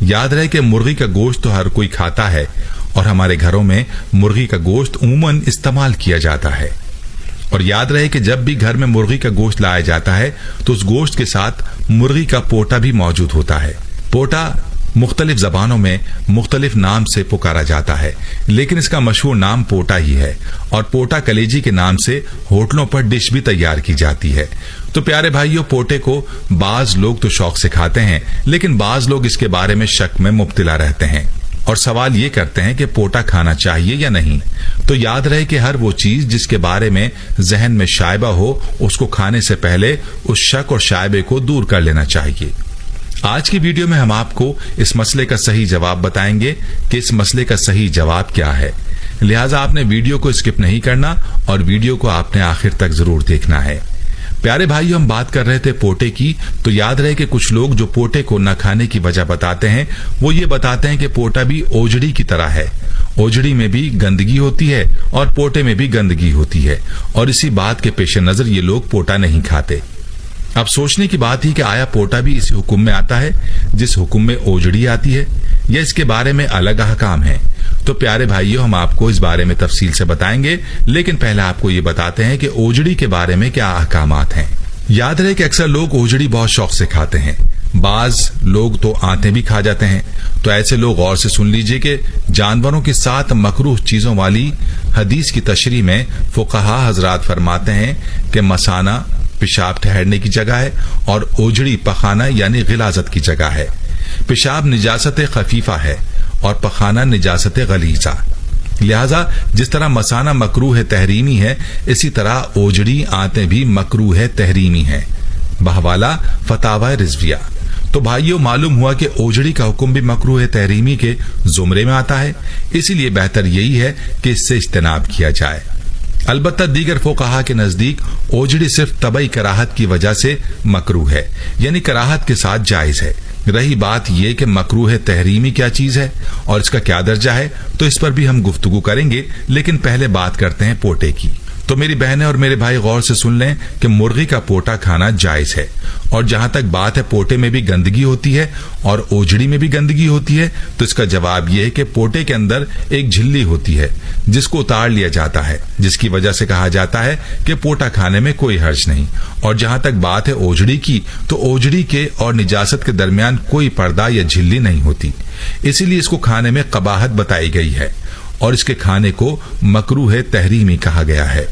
याद रहे कि मुर्गी का गोश्त तो हर कोई खाता है और हमारे घरों में मुर्गी का गोश्त उमूमन इस्तेमाल किया जाता है। और याद रहे कि जब भी घर में मुर्गी का गोश्त लाया जाता है तो उस गोश्त के साथ मुर्गी का पोटा भी मौजूद होता है। पोटा मुख्तलिफ जबानों में मुख्तलिफ नाम से पुकारा जाता है, लेकिन इसका मशहूर नाम पोटा ही है और पोटा कलेजी के नाम से होटलों पर डिश भी तैयार की जाती है। तो प्यारे भाइयों, पोटे को बाज लोग तो शौक से खाते हैं, लेकिन बाज लोग इसके बारे में शक में मुब्तला रहते हैं और सवाल ये करते हैं कि पोटा खाना चाहिए या नहीं। तो याद रहे कि हर वो चीज जिसके बारे में जहन में शायबा हो, उसको खाने से पहले उस शक और शायबे को दूर कर लेना चाहिए। आज की वीडियो में हम आपको इस मसले का सही जवाब बताएंगे कि इस मसले का सही जवाब क्या है। लिहाजा आपने वीडियो को स्किप नहीं करना और वीडियो को आपने आखिर तक जरूर देखना है। प्यारे भाइयों, हम बात कर रहे थे पोटे की, तो याद रहे कि कुछ लोग जो पोटे को न खाने की वजह बताते हैं, वो ये बताते हैं कि पोटा भी ओजड़ी की तरह है। ओजड़ी में भी गंदगी होती है और पोटे में भी गंदगी होती है, और इसी बात के पेश नजर ये लोग पोटा नहीं खाते। अब सोचने की बात ही कि आया पोटा भी इसी हुक्म में आता है जिस हुक्म में ओजड़ी आती है, या इसके बारे में अलग अहकाम है। तो प्यारे भाइयों, हम आपको इस बारे में तफसील से बताएंगे, लेकिन पहले आपको ये बताते हैं कि ओजड़ी के बारे में क्या अहकामात हैं। याद रहे कि अक्सर लोग ओजड़ी बहुत शौक से खाते हैं, बाज लोग तो आंतें भी खा जाते हैं। तो ऐसे लोग गौर से सुन लीजिए कि जानवरों की 7 मकरूह चीजों वाली हदीस की तशरीह में फुक़हा हजरात फरमाते हैं कि मसाना पेशाब ठहरने की जगह है और ओजड़ी पखाना यानी गिलाजत की जगह है। पेशाब निजासत खफीफा है और पखाना निजासत गलीजा। लिहाजा जिस तरह मसाना मकरूह तहरीमी है, इसी तरह ओजड़ी आंतें भी मकरूह तहरीमी है। बहवाला फतावा रिजविया। तो भाइयों, मालूम हुआ कि ओजड़ी का हुक्म भी मकरूह तहरीमी के जुमरे में आता है, इसीलिए बेहतर यही है कि इससे इज्तनाब किया जाए। अलबत्ता दीगर फुक़हा के नजदीक ओजड़ी सिर्फ तबई कराहत की वजह से मकरूह है, यानी कराहत के साथ जायज है। रही बात यह कि मकरूह तहरीमी क्या चीज है और इसका क्या दर्जा है, तो इस पर भी हम गुफ्तगू करेंगे, लेकिन पहले बात करते हैं पोटे की। तो मेरी बहनें और मेरे भाई गौर से सुन लें कि मुर्गी का पोटा खाना जायज है, और जहां तक बात है पोटे में भी गंदगी होती है और ओजड़ी में भी गंदगी होती है, तो इसका जवाब यह है कि पोटे के अंदर एक झिल्ली होती है जिसको उतार लिया जाता है, जिसकी वजह से कहा जाता है कि पोटा खाने में कोई हर्ज नहीं। और जहां तक बात है ओजड़ी की, तो ओजड़ी के और निजासत के दरमियान कोई पर्दा या झिल्ली नहीं होती, इसीलिए इसको खाने में कबाहत बताई गई है और इसके खाने को मकरूह तहरीमी कहा गया है।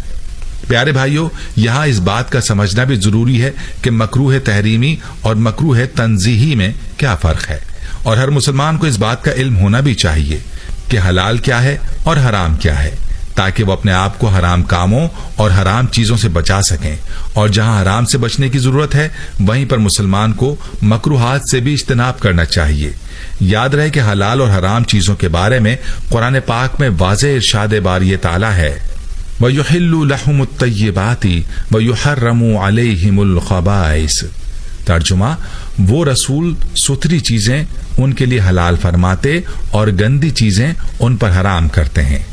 प्यारे भाइयों, यहाँ इस बात का समझना भी जरूरी है कि मकरूह तहरीमी और मकरूह तंजीही में क्या फर्क है, और हर मुसलमान को इस बात का इल्म होना भी चाहिए कि हलाल क्या है और हराम क्या है, ताकि वो अपने आप को हराम कामों और हराम चीजों से बचा सकें। और जहां हराम से बचने की जरूरत है, वहीं पर मुसलमान को मकरूहात से भी इज्तनाब करना चाहिए। याद रहे कि हलाल और हराम चीजों के बारे में कुरान पाक में वाज़ेह इरशाद बारी ताला है, वयुहिल्लु लहुमुत तय्यिबाति वयुहर्रमु अलैहिमुल खबाइस। तर्जुमा, वो रसूल सुथरी चीजें उनके लिए हलाल फरमाते और गंदी चीजें उन पर हराम करते हैं।